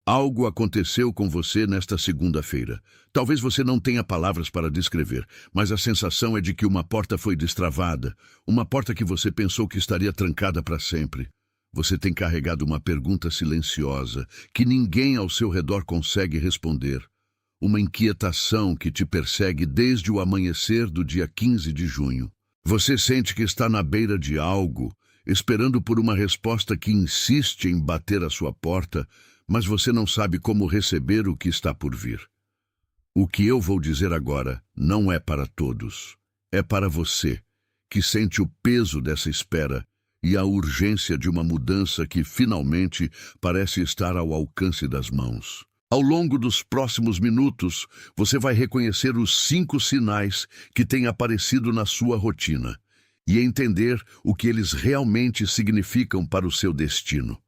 Algo aconteceu com você nesta segunda-feira. Talvez você não tenha palavras para descrever, mas a sensação é de que uma porta foi destravada, uma porta que você pensou que estaria trancada para sempre. Você tem carregado uma pergunta silenciosa que ninguém ao seu redor consegue responder. Uma inquietação que te persegue desde o amanhecer do dia 15 de junho. Você sente que está na beira de algo, esperando por uma resposta que insiste em bater à sua porta, mas você não sabe como receber o que está por vir. O que eu vou dizer agora não é para todos. É para você, que sente o peso dessa espera e a urgência de uma mudança que finalmente parece estar ao alcance das mãos. Ao longo dos próximos minutos, você vai reconhecer os 5 sinais que têm aparecido na sua rotina e entender o que eles realmente significam para o seu destino.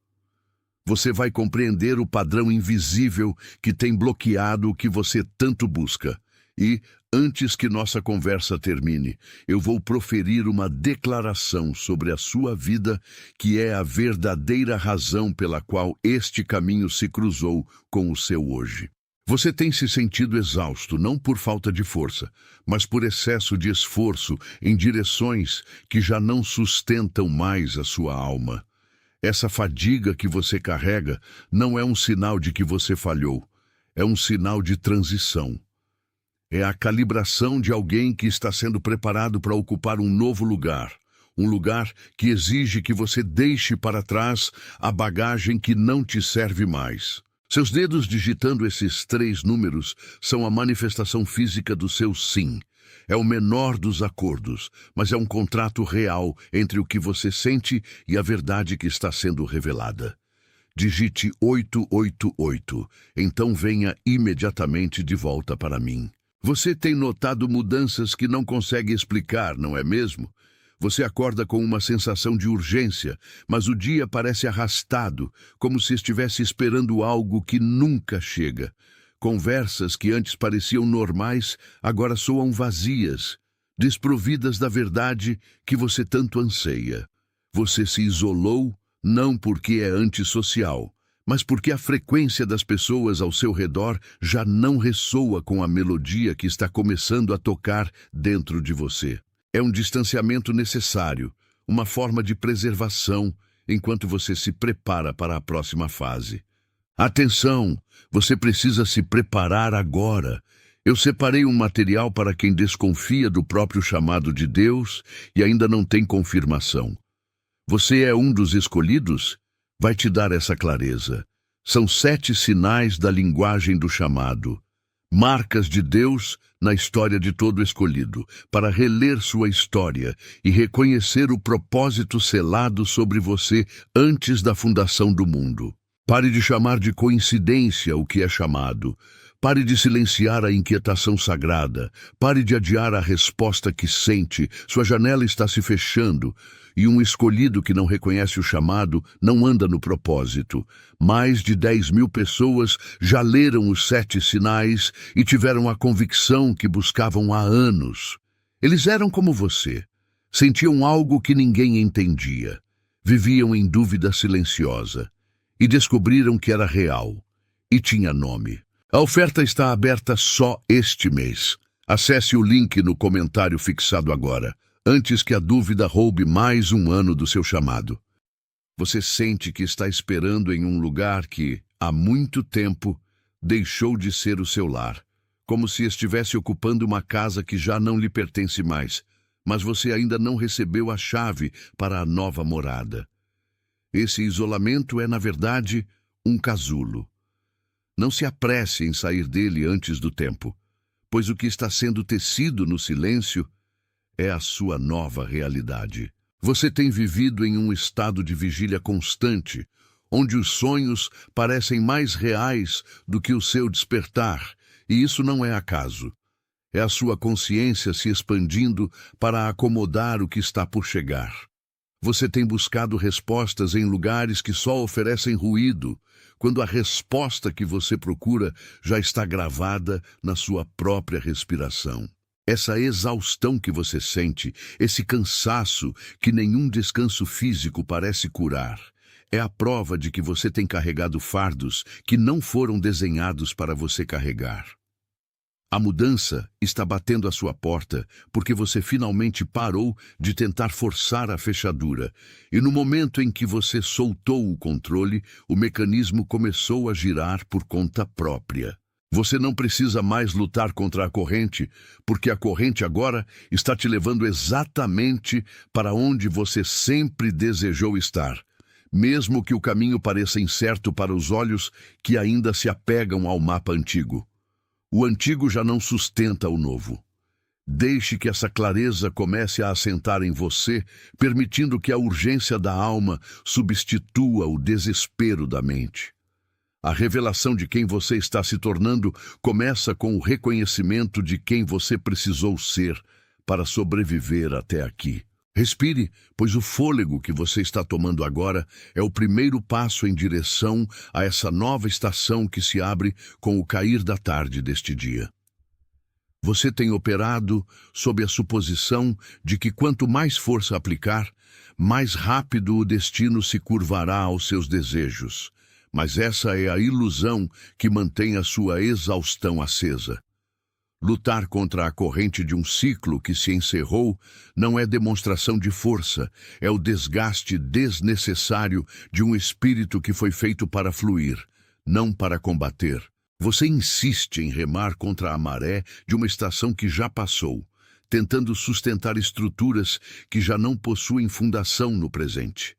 Você vai compreender o padrão invisível que tem bloqueado o que você tanto busca. E, antes que nossa conversa termine, eu vou proferir uma declaração sobre a sua vida que é a verdadeira razão pela qual este caminho se cruzou com o seu hoje. Você tem se sentido exausto, não por falta de força, mas por excesso de esforço em direções que já não sustentam mais a sua alma. Essa fadiga que você carrega não é um sinal de que você falhou, é um sinal de transição. É a calibração de alguém que está sendo preparado para ocupar um novo lugar, um lugar que exige que você deixe para trás a bagagem que não te serve mais. Seus dedos digitando esses 3 números são a manifestação física do seu sim. É o menor dos acordos, mas é um contrato real entre o que você sente e a verdade que está sendo revelada. Digite 888, então venha imediatamente de volta para mim. Você tem notado mudanças que não consegue explicar, não é mesmo? Você acorda com uma sensação de urgência, mas o dia parece arrastado, como se estivesse esperando algo que nunca chega. Conversas que antes pareciam normais, agora soam vazias, desprovidas da verdade que você tanto anseia. Você se isolou, não porque é antissocial, mas porque a frequência das pessoas ao seu redor já não ressoa com a melodia que está começando a tocar dentro de você. É um distanciamento necessário, uma forma de preservação, enquanto você se prepara para a próxima fase. Atenção, você precisa se preparar agora. Eu separei um material para quem desconfia do próprio chamado de Deus e ainda não tem confirmação. Você é um dos escolhidos? Vai te dar essa clareza. São 7 sinais da linguagem do chamado. Marcas de Deus na história de todo escolhido, para reler sua história e reconhecer o propósito selado sobre você antes da fundação do mundo. Pare de chamar de coincidência o que é chamado. Pare de silenciar a inquietação sagrada. Pare de adiar a resposta que sente. Sua janela está se fechando. E um escolhido que não reconhece o chamado não anda no propósito. Mais de 10.000 pessoas já leram os 7 sinais e tiveram a convicção que buscavam há anos. Eles eram como você. Sentiam algo que ninguém entendia. Viviam em dúvida silenciosa. E descobriram que era real. E tinha nome. A oferta está aberta só este mês. Acesse o link no comentário fixado agora, antes que a dúvida roube mais um ano do seu chamado. Você sente que está esperando em um lugar que, há muito tempo, deixou de ser o seu lar, como se estivesse ocupando uma casa que já não lhe pertence mais, mas você ainda não recebeu a chave para a nova morada. Esse isolamento é, na verdade, um casulo. Não se apresse em sair dele antes do tempo, pois o que está sendo tecido no silêncio é a sua nova realidade. Você tem vivido em um estado de vigília constante, onde os sonhos parecem mais reais do que o seu despertar, e isso não é acaso. É a sua consciência se expandindo para acomodar o que está por chegar. Você tem buscado respostas em lugares que só oferecem ruído, quando a resposta que você procura já está gravada na sua própria respiração. Essa exaustão que você sente, esse cansaço que nenhum descanso físico parece curar, é a prova de que você tem carregado fardos que não foram desenhados para você carregar. A mudança está batendo à sua porta porque você finalmente parou de tentar forçar a fechadura, e no momento em que você soltou o controle, o mecanismo começou a girar por conta própria. Você não precisa mais lutar contra a corrente, porque a corrente agora está te levando exatamente para onde você sempre desejou estar, mesmo que o caminho pareça incerto para os olhos que ainda se apegam ao mapa antigo. O antigo já não sustenta o novo. Deixe que essa clareza comece a assentar em você, permitindo que a urgência da alma substitua o desespero da mente. A revelação de quem você está se tornando começa com o reconhecimento de quem você precisou ser para sobreviver até aqui. Respire, pois o fôlego que você está tomando agora é o primeiro passo em direção a essa nova estação que se abre com o cair da tarde deste dia. Você tem operado sob a suposição de que quanto mais força aplicar, mais rápido o destino se curvará aos seus desejos. Mas essa é a ilusão que mantém a sua exaustão acesa. Lutar contra a corrente de um ciclo que se encerrou não é demonstração de força, é o desgaste desnecessário de um espírito que foi feito para fluir, não para combater. Você insiste em remar contra a maré de uma estação que já passou, tentando sustentar estruturas que já não possuem fundação no presente.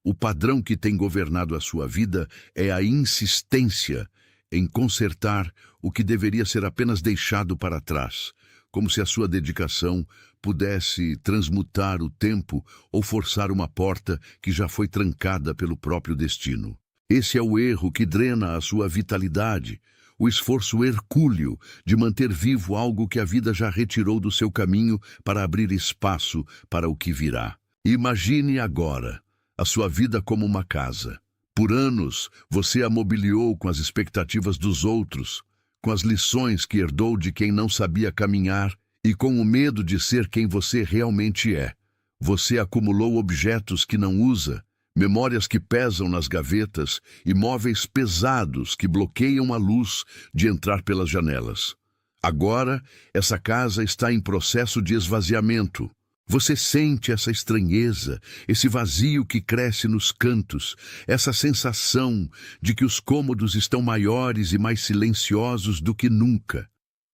O padrão que tem governado a sua vida é a insistência em consertar o que deveria ser apenas deixado para trás, como se a sua dedicação pudesse transmutar o tempo ou forçar uma porta que já foi trancada pelo próprio destino. Esse é o erro que drena a sua vitalidade, o esforço hercúleo de manter vivo algo que a vida já retirou do seu caminho para abrir espaço para o que virá. Imagine agora a sua vida como uma casa. Por anos, você a mobiliou com as expectativas dos outros, com as lições que herdou de quem não sabia caminhar e com o medo de ser quem você realmente é. Você acumulou objetos que não usa, memórias que pesam nas gavetas e móveis pesados que bloqueiam a luz de entrar pelas janelas. Agora, essa casa está em processo de esvaziamento. Você sente essa estranheza, esse vazio que cresce nos cantos, essa sensação de que os cômodos estão maiores e mais silenciosos do que nunca.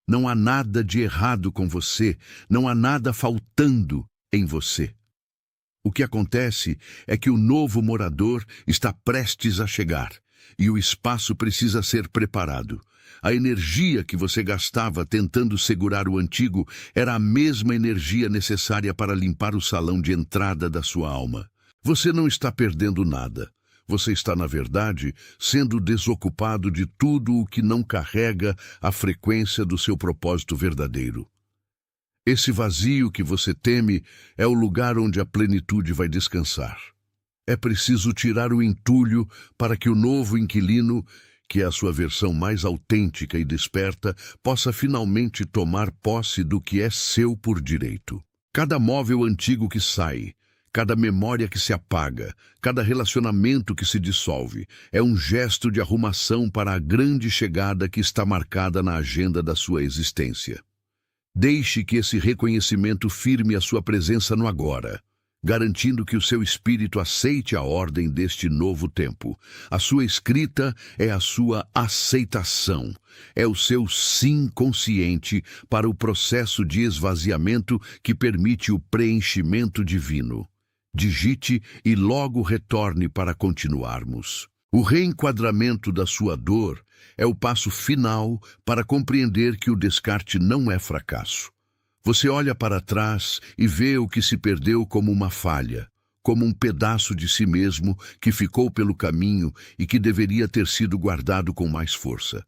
Não há nada de errado com você, não há nada faltando em você. O que acontece é que o novo morador está prestes a chegar e o espaço precisa ser preparado. A energia que você gastava tentando segurar o antigo era a mesma energia necessária para limpar o salão de entrada da sua alma. Você não está perdendo nada. Você está, na verdade, sendo desocupado de tudo o que não carrega a frequência do seu propósito verdadeiro. Esse vazio que você teme é o lugar onde a plenitude vai descansar. É preciso tirar o entulho para que o novo inquilino, que é a sua versão mais autêntica e desperta, possa finalmente tomar posse do que é seu por direito. Cada móvel antigo que sai, cada memória que se apaga, cada relacionamento que se dissolve, é um gesto de arrumação para a grande chegada que está marcada na agenda da sua existência. Deixe que esse reconhecimento firme a sua presença no agora, garantindo que o seu espírito aceite a ordem deste novo tempo. A sua escrita é a sua aceitação, é o seu sim consciente para o processo de esvaziamento que permite o preenchimento divino. Digite e logo retorne para continuarmos. O reenquadramento da sua dor é o passo final para compreender que o descarte não é fracasso. Você olha para trás e vê o que se perdeu como uma falha, como um pedaço de si mesmo que ficou pelo caminho e que deveria ter sido guardado com mais força.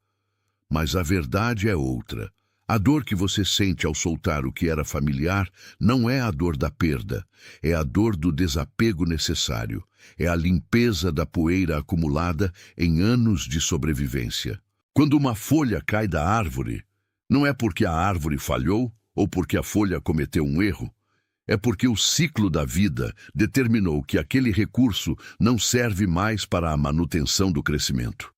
Mas a verdade é outra. A dor que você sente ao soltar o que era familiar não é a dor da perda, é a dor do desapego necessário, é a limpeza da poeira acumulada em anos de sobrevivência. Quando uma folha cai da árvore, não é porque a árvore falhou, ou porque a folha cometeu um erro, É porque o ciclo da vida determinou que aquele recurso não serve mais para a manutenção do crescimento.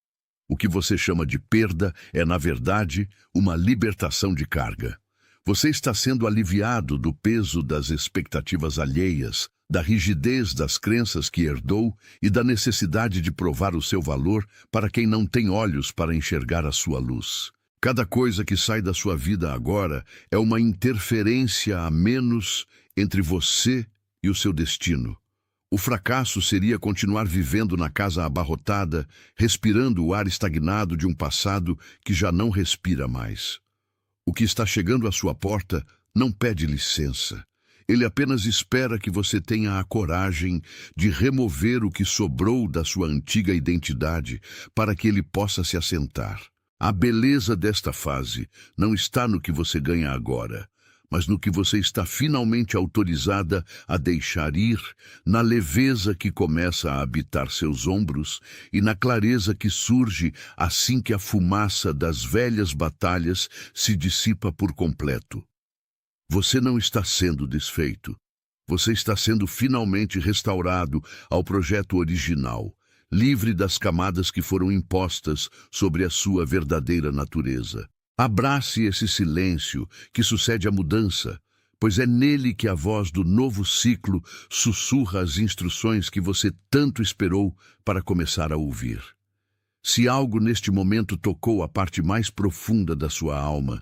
O que você chama de perda é, na verdade, uma libertação de carga. Você está sendo aliviado do peso das expectativas alheias, da rigidez das crenças que herdou e da necessidade de provar o seu valor para quem não tem olhos para enxergar a sua luz. Cada coisa que sai da sua vida agora é uma interferência a menos entre você e o seu destino. O fracasso seria continuar vivendo na casa abarrotada, respirando o ar estagnado de um passado que já não respira mais. O que está chegando à sua porta não pede licença. Ele apenas espera que você tenha a coragem de remover o que sobrou da sua antiga identidade para que ele possa se assentar. A beleza desta fase não está no que você ganha agora, mas no que você está finalmente autorizada a deixar ir, na leveza que começa a habitar seus ombros e na clareza que surge assim que a fumaça das velhas batalhas se dissipa por completo. Você não está sendo desfeito. Você está sendo finalmente restaurado ao projeto original, livre das camadas que foram impostas sobre a sua verdadeira natureza. Abrace esse silêncio que sucede à mudança, pois é nele que a voz do novo ciclo sussurra as instruções que você tanto esperou para começar a ouvir. Se algo neste momento tocou a parte mais profunda da sua alma,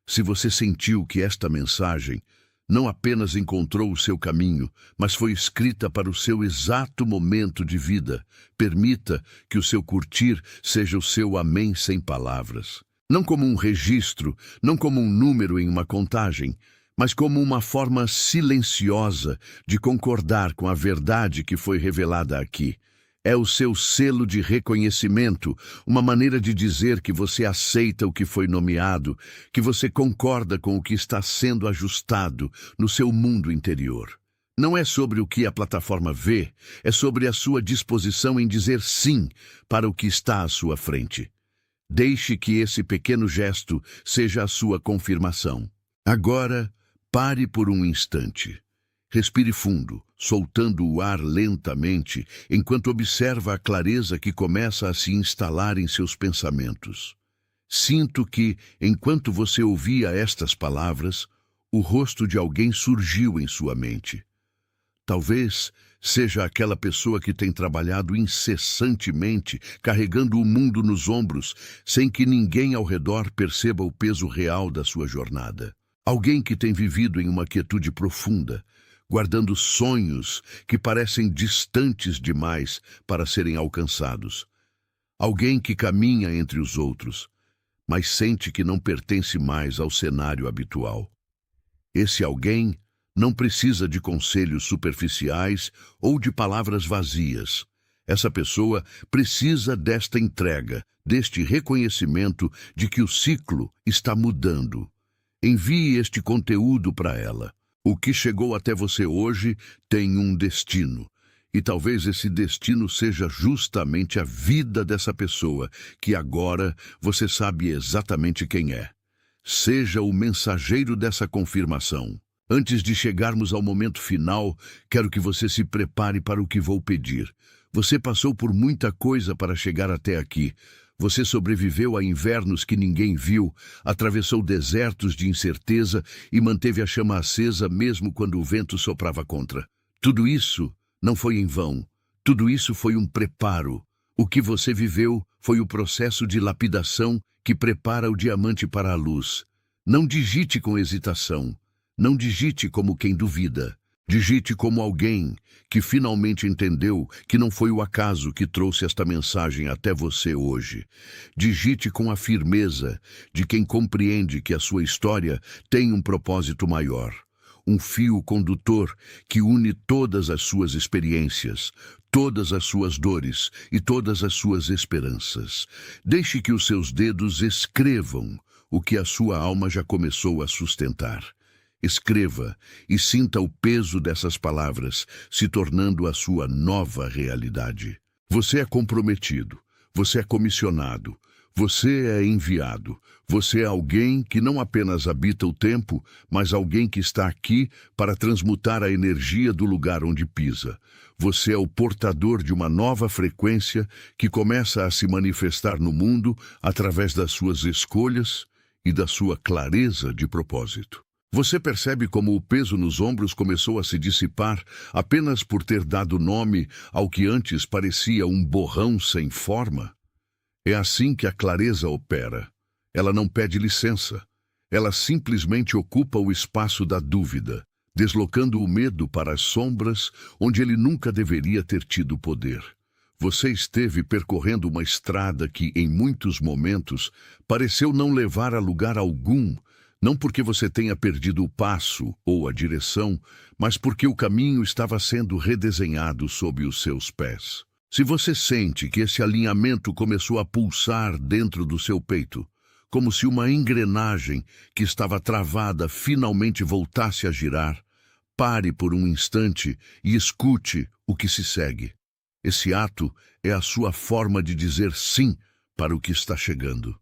se você sentiu que esta mensagem não apenas encontrou o seu caminho, mas foi escrita para o seu exato momento de vida, permita que o seu curtir seja o seu amém sem palavras. Não como um registro, não como um número em uma contagem, mas como uma forma silenciosa de concordar com a verdade que foi revelada aqui. É o seu selo de reconhecimento, uma maneira de dizer que você aceita o que foi nomeado, que você concorda com o que está sendo ajustado no seu mundo interior. Não é sobre o que a plataforma vê, é sobre a sua disposição em dizer sim para o que está à sua frente. Deixe que esse pequeno gesto seja a sua confirmação. Agora, pare por um instante. Respire fundo, soltando o ar lentamente, enquanto observa a clareza que começa a se instalar em seus pensamentos. Sinto que, enquanto você ouvia estas palavras, o rosto de alguém surgiu em sua mente. Talvez seja aquela pessoa que tem trabalhado incessantemente, carregando o mundo nos ombros, sem que ninguém ao redor perceba o peso real da sua jornada. Alguém que tem vivido em uma quietude profunda, guardando sonhos que parecem distantes demais para serem alcançados. Alguém que caminha entre os outros, mas sente que não pertence mais ao cenário habitual. Esse alguém não precisa de conselhos superficiais ou de palavras vazias. Essa pessoa precisa desta entrega, deste reconhecimento de que o ciclo está mudando. Envie este conteúdo para ela. O que chegou até você hoje tem um destino. E talvez esse destino seja justamente a vida dessa pessoa, que agora você sabe exatamente quem é. Seja o mensageiro dessa confirmação. Antes de chegarmos ao momento final, quero que você se prepare para o que vou pedir. Você passou por muita coisa para chegar até aqui. Você sobreviveu a invernos que ninguém viu, atravessou desertos de incerteza e manteve a chama acesa mesmo quando o vento soprava contra. Tudo isso não foi em vão. Tudo isso foi um preparo. O que você viveu foi o processo de lapidação que prepara o diamante para a luz. Não digite com hesitação. Não digite como quem duvida. Digite como alguém que finalmente entendeu que não foi o acaso que trouxe esta mensagem até você hoje. Digite com a firmeza de quem compreende que a sua história tem um propósito maior. Um fio condutor que une todas as suas experiências, todas as suas dores e todas as suas esperanças. Deixe que os seus dedos escrevam o que a sua alma já começou a sustentar. Escreva e sinta o peso dessas palavras se tornando a sua nova realidade. Você é comprometido, você é comissionado, Você é enviado. Você é alguém que não apenas habita o tempo, mas alguém que está aqui para transmutar a energia do lugar onde pisa. Você é o portador de uma nova frequência que começa a se manifestar no mundo através das suas escolhas e da sua clareza de propósito. Você percebe como o peso nos ombros começou a se dissipar apenas por ter dado nome ao que antes parecia um borrão sem forma? É assim que a clareza opera. Ela não pede licença. Ela simplesmente ocupa o espaço da dúvida, deslocando o medo para as sombras onde ele nunca deveria ter tido poder. Você esteve percorrendo uma estrada que, em muitos momentos, pareceu não levar a lugar algum, não porque você tenha perdido o passo ou a direção, mas porque o caminho estava sendo redesenhado sob os seus pés. Se você sente que esse alinhamento começou a pulsar dentro do seu peito, como se uma engrenagem que estava travada finalmente voltasse a girar, pare por um instante e escute o que se segue. Esse ato é a sua forma de dizer sim para o que está chegando.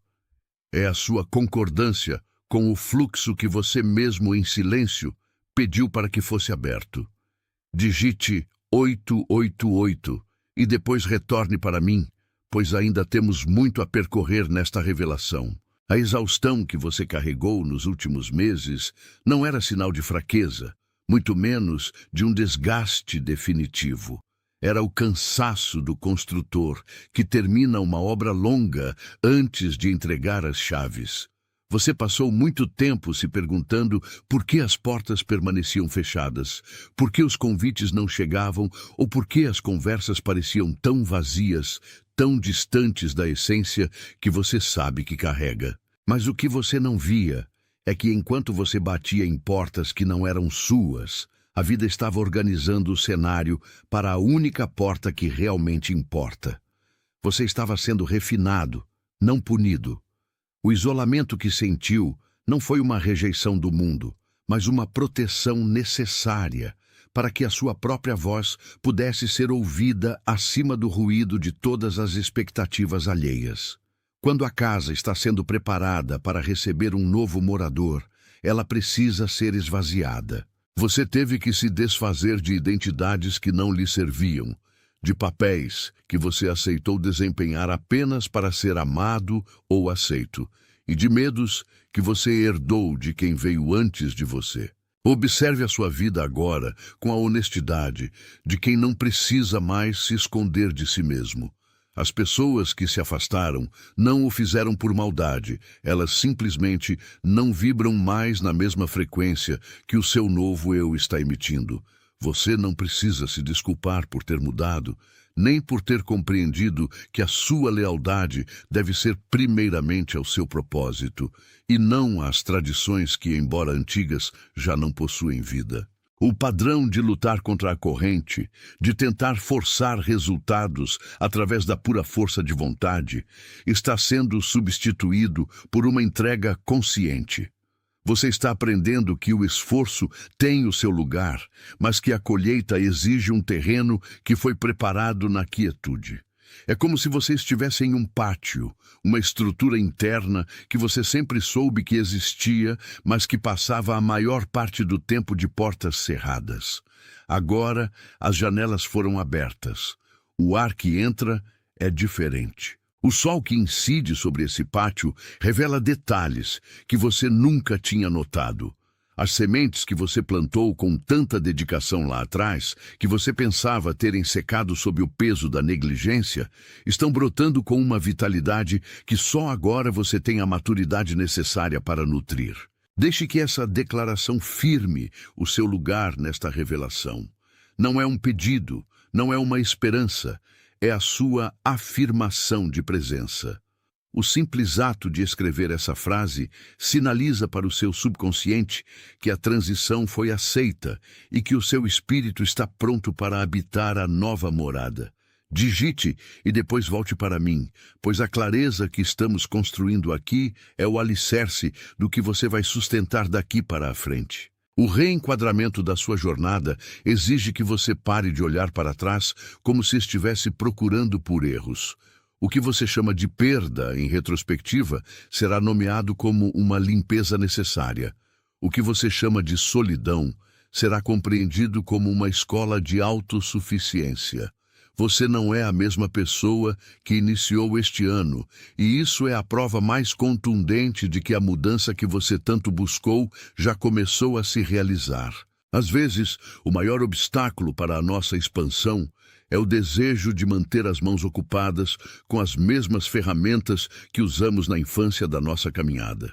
É a sua concordância com o fluxo que você mesmo em silêncio pediu para que fosse aberto. Digite 888 e depois retorne para mim, pois ainda temos muito a percorrer nesta revelação. A exaustão que você carregou nos últimos meses não era sinal de fraqueza, muito menos de um desgaste definitivo. Era o cansaço do construtor que termina uma obra longa antes de entregar as chaves. Você passou muito tempo se perguntando por que as portas permaneciam fechadas, por que os convites não chegavam ou por que as conversas pareciam tão vazias, tão distantes da essência que você sabe que carrega. Mas o que você não via é que enquanto você batia em portas que não eram suas, a vida estava organizando o cenário para a única porta que realmente importa. Você estava sendo refinado, não punido. O isolamento que sentiu não foi uma rejeição do mundo, mas uma proteção necessária para que a sua própria voz pudesse ser ouvida acima do ruído de todas as expectativas alheias. Quando a casa está sendo preparada para receber um novo morador, ela precisa ser esvaziada. Você teve que se desfazer de identidades que não lhe serviam, de papéis que você aceitou desempenhar apenas para ser amado ou aceito, e de medos que você herdou de quem veio antes de você. Observe a sua vida agora com a honestidade de quem não precisa mais se esconder de si mesmo. As pessoas que se afastaram não o fizeram por maldade, elas simplesmente não vibram mais na mesma frequência que o seu novo eu está emitindo. Você não precisa se desculpar por ter mudado, nem por ter compreendido que a sua lealdade deve ser primeiramente ao seu propósito, e não às tradições que, embora antigas, já não possuem vida. O padrão de lutar contra a corrente, de tentar forçar resultados através da pura força de vontade, está sendo substituído por uma entrega consciente. Você está aprendendo que o esforço tem o seu lugar, mas que a colheita exige um terreno que foi preparado na quietude. É como se você estivesse em um pátio, uma estrutura interna que você sempre soube que existia, mas que passava a maior parte do tempo de portas cerradas. Agora, as janelas foram abertas. O ar que entra é diferente. O sol que incide sobre esse pátio revela detalhes que você nunca tinha notado. As sementes que você plantou com tanta dedicação lá atrás, que você pensava terem secado sob o peso da negligência, estão brotando com uma vitalidade que só agora você tem a maturidade necessária para nutrir. Deixe que essa declaração firme o seu lugar nesta revelação. Não é um pedido, não é uma esperança, é a sua afirmação de presença. O simples ato de escrever essa frase sinaliza para o seu subconsciente que a transição foi aceita e que o seu espírito está pronto para habitar a nova morada. Digite e depois volte para mim, pois a clareza que estamos construindo aqui é o alicerce do que você vai sustentar daqui para a frente. O reenquadramento da sua jornada exige que você pare de olhar para trás como se estivesse procurando por erros. O que você chama de perda, em retrospectiva, será nomeado como uma limpeza necessária. O que você chama de solidão será compreendido como uma escola de autossuficiência. Você não é a mesma pessoa que iniciou este ano, e isso é a prova mais contundente de que a mudança que você tanto buscou já começou a se realizar. Às vezes, o maior obstáculo para a nossa expansão é o desejo de manter as mãos ocupadas com as mesmas ferramentas que usamos na infância da nossa caminhada.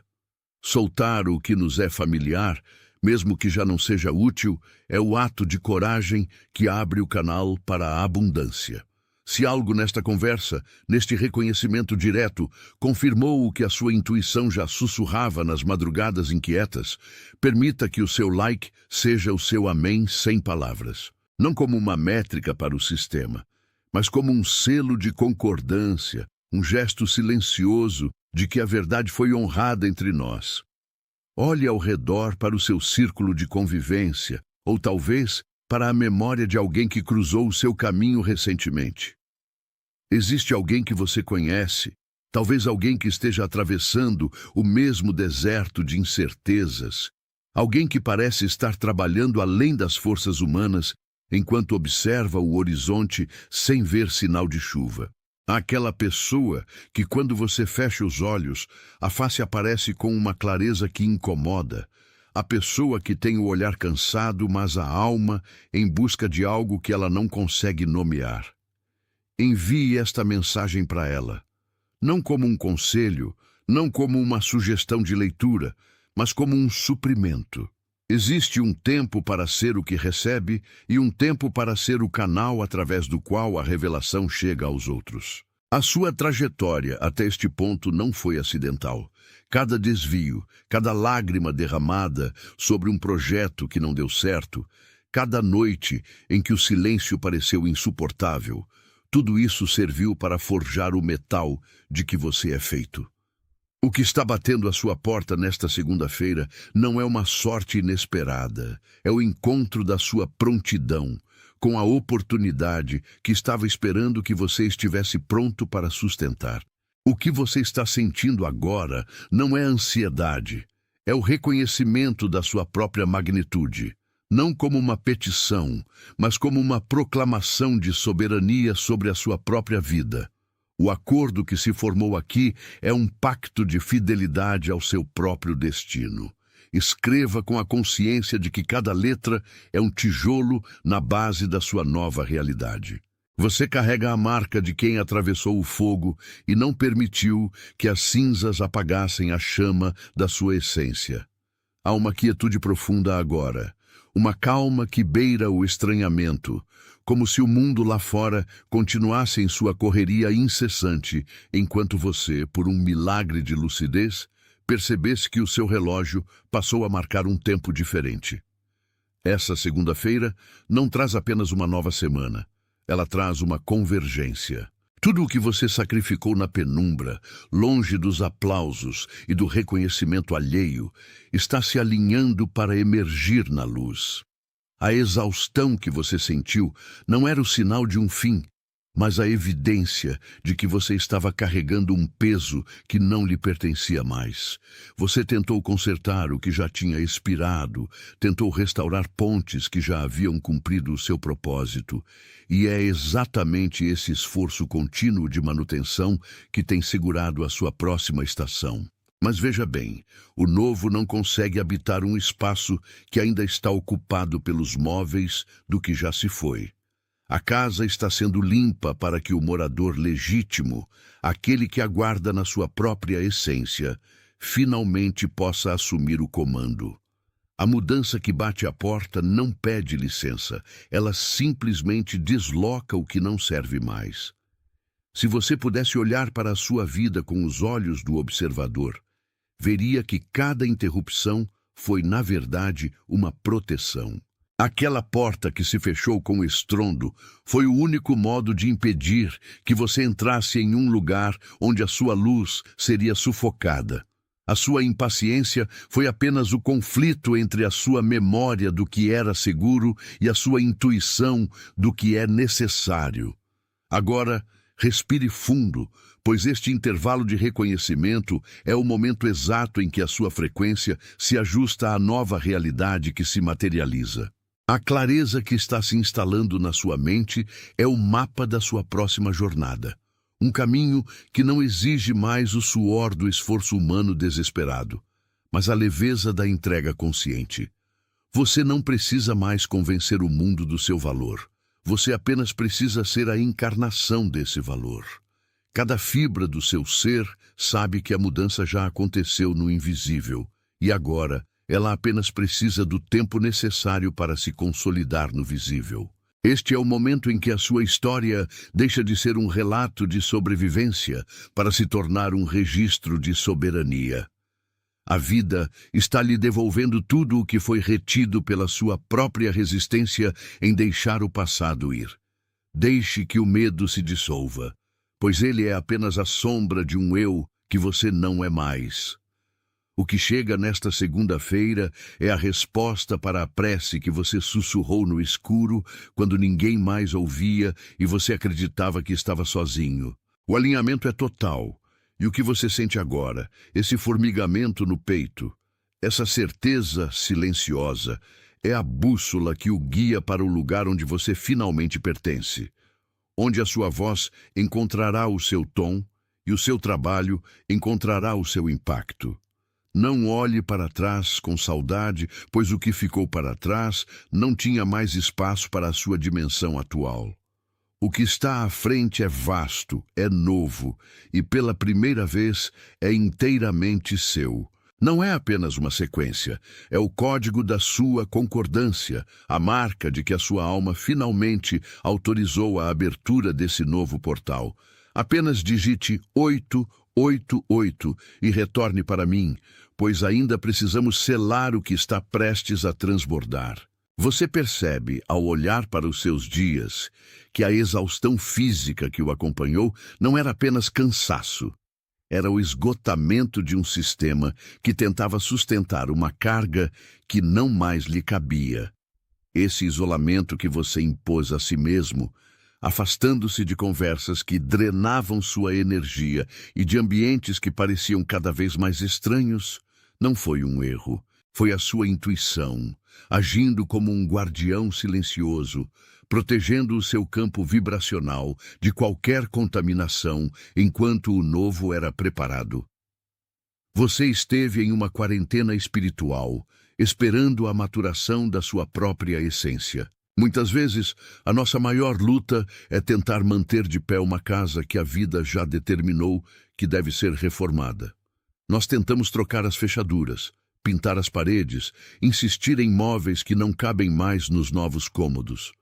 Soltar o que nos é familiar, mesmo que já não seja útil, é o ato de coragem que abre o canal para a abundância. Se algo nesta conversa, neste reconhecimento direto, confirmou o que a sua intuição já sussurrava nas madrugadas inquietas, permita que o seu like seja o seu amém sem palavras. Não como uma métrica para o sistema, mas como um selo de concordância, um gesto silencioso de que a verdade foi honrada entre nós. Olhe ao redor para o seu círculo de convivência, ou talvez para a memória de alguém que cruzou o seu caminho recentemente. Existe alguém que você conhece, talvez alguém que esteja atravessando o mesmo deserto de incertezas, alguém que parece estar trabalhando além das forças humanas enquanto observa o horizonte sem ver sinal de chuva. Aquela pessoa que, quando você fecha os olhos, a face aparece com uma clareza que incomoda. A pessoa que tem o olhar cansado, mas a alma em busca de algo que ela não consegue nomear. Envie esta mensagem para ela. Não como um conselho, não como uma sugestão de leitura, mas como um suprimento. Existe um tempo para ser o que recebe e um tempo para ser o canal através do qual a revelação chega aos outros. A sua trajetória até este ponto não foi acidental. Cada desvio, cada lágrima derramada sobre um projeto que não deu certo, cada noite em que o silêncio pareceu insuportável, tudo isso serviu para forjar o metal de que você é feito. O que está batendo à sua porta nesta segunda-feira não é uma sorte inesperada, é o encontro da sua prontidão, com a oportunidade que estava esperando que você estivesse pronto para sustentar. O que você está sentindo agora não é ansiedade, é o reconhecimento da sua própria magnitude, não como uma petição, mas como uma proclamação de soberania sobre a sua própria vida. O acordo que se formou aqui é um pacto de fidelidade ao seu próprio destino. Escreva com a consciência de que cada letra é um tijolo na base da sua nova realidade. Você carrega a marca de quem atravessou o fogo e não permitiu que as cinzas apagassem a chama da sua essência. Há uma quietude profunda agora, uma calma que beira o estranhamento, como se o mundo lá fora continuasse em sua correria incessante, enquanto você, por um milagre de lucidez, percebesse que o seu relógio passou a marcar um tempo diferente. Essa segunda-feira não traz apenas uma nova semana, ela traz uma convergência. Tudo o que você sacrificou na penumbra, longe dos aplausos e do reconhecimento alheio, está se alinhando para emergir na luz. A exaustão que você sentiu não era o sinal de um fim, mas a evidência de que você estava carregando um peso que não lhe pertencia mais. Você tentou consertar o que já tinha expirado, tentou restaurar pontes que já haviam cumprido o seu propósito, e é exatamente esse esforço contínuo de manutenção que tem segurado a sua próxima estação. Mas veja bem, o novo não consegue habitar um espaço que ainda está ocupado pelos móveis do que já se foi. A casa está sendo limpa para que o morador legítimo, aquele que aguarda na sua própria essência, finalmente possa assumir o comando. A mudança que bate à porta não pede licença, ela simplesmente desloca o que não serve mais. Se você pudesse olhar para a sua vida com os olhos do observador, veria que cada interrupção foi, na verdade, uma proteção. Aquela porta que se fechou com estrondo foi o único modo de impedir que você entrasse em um lugar onde a sua luz seria sufocada. A sua impaciência foi apenas o conflito entre a sua memória do que era seguro e a sua intuição do que é necessário. Agora, Respire fundo, pois este intervalo de reconhecimento é o momento exato em que a sua frequência se ajusta à nova realidade que se materializa. A clareza que está se instalando na sua mente é o mapa da sua próxima jornada. Um caminho que não exige mais o suor do esforço humano desesperado, mas a leveza da entrega consciente. Você não precisa mais convencer o mundo do seu valor. Você apenas precisa ser a encarnação desse valor. Cada fibra do seu ser sabe que a mudança já aconteceu no invisível, e agora ela apenas precisa do tempo necessário para se consolidar no visível. Este é o momento em que a sua história deixa de ser um relato de sobrevivência para se tornar um registro de soberania. A vida está lhe devolvendo tudo o que foi retido pela sua própria resistência em deixar o passado ir. Deixe que o medo se dissolva, pois ele é apenas a sombra de um eu que você não é mais. O que chega nesta segunda-feira é a resposta para a prece que você sussurrou no escuro quando ninguém mais ouvia e você acreditava que estava sozinho. O alinhamento é total. E o que você sente agora, esse formigamento no peito, essa certeza silenciosa, é a bússola que o guia para o lugar onde você finalmente pertence, onde a sua voz encontrará o seu tom e o seu trabalho encontrará o seu impacto. Não olhe para trás com saudade, pois o que ficou para trás não tinha mais espaço para a sua dimensão atual. O que está à frente é vasto, é novo e pela primeira vez é inteiramente seu. Não é apenas uma sequência, é o código da sua concordância, a marca de que a sua alma finalmente autorizou a abertura desse novo portal. Apenas digite 888 e retorne para mim, pois ainda precisamos selar o que está prestes a transbordar. Você percebe, ao olhar para os seus dias, que a exaustão física que o acompanhou não era apenas cansaço. Era o esgotamento de um sistema que tentava sustentar uma carga que não mais lhe cabia. Esse isolamento que você impôs a si mesmo, afastando-se de conversas que drenavam sua energia e de ambientes que pareciam cada vez mais estranhos, não foi um erro. Foi a sua intuição, agindo como um guardião silencioso, protegendo o seu campo vibracional de qualquer contaminação enquanto o novo era preparado. Você esteve em uma quarentena espiritual, esperando a maturação da sua própria essência. Muitas vezes, a nossa maior luta é tentar manter de pé uma casa que a vida já determinou que deve ser reformada. Nós tentamos trocar as fechaduras, pintar as paredes, insistir em móveis que não cabem mais nos novos cômodos.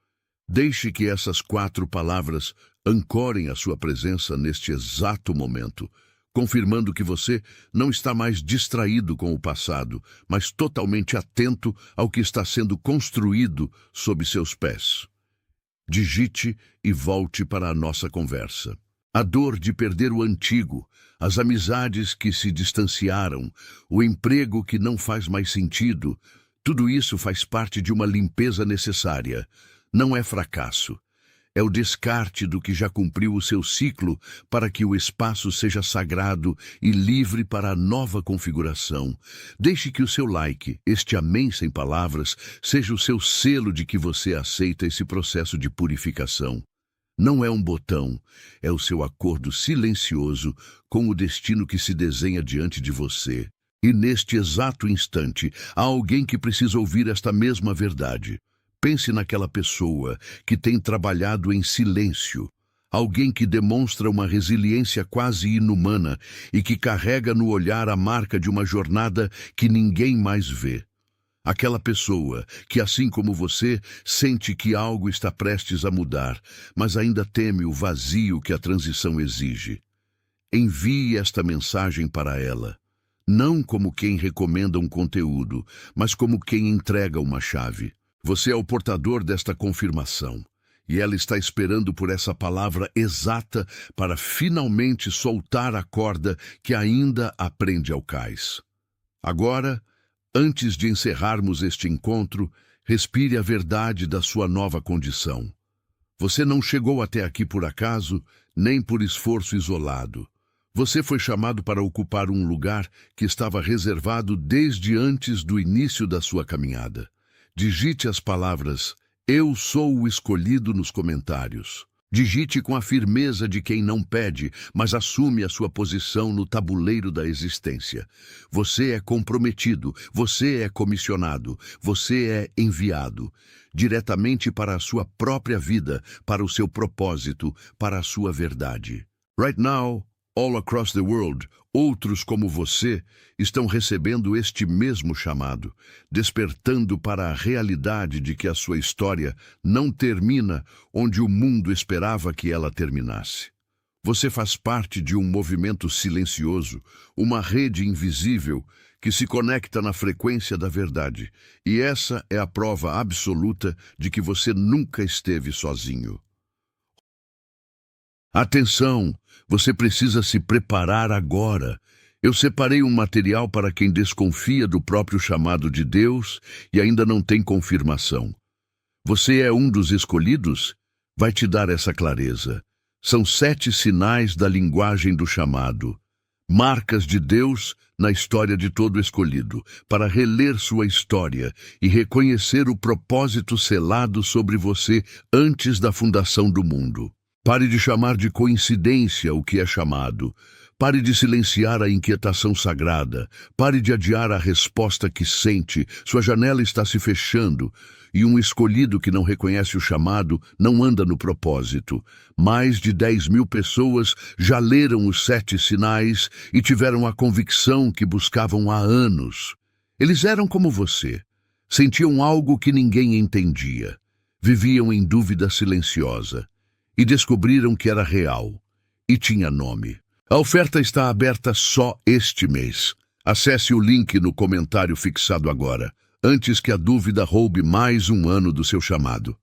Deixe que essas 4 palavras ancorem a sua presença neste exato momento, confirmando que você não está mais distraído com o passado, mas totalmente atento ao que está sendo construído sob seus pés. Digite e volte para a nossa conversa. A dor de perder o antigo, as amizades que se distanciaram, o emprego que não faz mais sentido, tudo isso faz parte de uma limpeza necessária. Não é fracasso. É o descarte do que já cumpriu o seu ciclo para que o espaço seja sagrado e livre para a nova configuração. Deixe que o seu like, este amém sem palavras, seja o seu selo de que você aceita esse processo de purificação. Não é um botão, é o seu acordo silencioso com o destino que se desenha diante de você. E neste exato instante, há alguém que precisa ouvir esta mesma verdade. Pense naquela pessoa que tem trabalhado em silêncio, alguém que demonstra uma resiliência quase inumana e que carrega no olhar a marca de uma jornada que ninguém mais vê. Aquela pessoa que, assim como você, sente que algo está prestes a mudar, mas ainda teme o vazio que a transição exige. Envie esta mensagem para ela, não como quem recomenda um conteúdo, mas como quem entrega uma chave. Você é o portador desta confirmação, e ela está esperando por essa palavra exata para finalmente soltar a corda que ainda a prende ao cais. Agora, antes de encerrarmos este encontro, respire a verdade da sua nova condição. Você não chegou até aqui por acaso, nem por esforço isolado. Você foi chamado para ocupar um lugar que estava reservado desde antes do início da sua caminhada. Digite as palavras "Eu sou o escolhido" nos comentários. Digite com a firmeza de quem não pede, mas assume a sua posição no tabuleiro da existência. Você é comprometido, você é comissionado, você é enviado diretamente para a sua própria vida, para o seu propósito, para a sua verdade. Right now, all across the world, outros como você estão recebendo este mesmo chamado, despertando para a realidade de que a sua história não termina onde o mundo esperava que ela terminasse. Você faz parte de um movimento silencioso, uma rede invisível que se conecta na frequência da verdade, e essa é a prova absoluta de que você nunca esteve sozinho. Atenção! Você precisa se preparar agora. Eu separei um material para quem desconfia do próprio chamado de Deus e ainda não tem confirmação. Você é um dos escolhidos? Vai te dar essa clareza. São 7 sinais da linguagem do chamado. Marcas de Deus na história de todo escolhido, para reler sua história e reconhecer o propósito selado sobre você antes da fundação do mundo. Pare de chamar de coincidência o que é chamado. Pare de silenciar a inquietação sagrada. Pare de adiar a resposta que sente. Sua janela está se fechando e um escolhido que não reconhece o chamado não anda no propósito. Mais de 10.000 pessoas já leram os 7 sinais e tiveram a convicção que buscavam há anos. Eles eram como você. Sentiam algo que ninguém entendia. Viviam em dúvida silenciosa. E descobriram que era real e tinha nome. A oferta está aberta só este mês. Acesse o link no comentário fixado agora, antes que a dúvida roube mais um ano do seu chamado.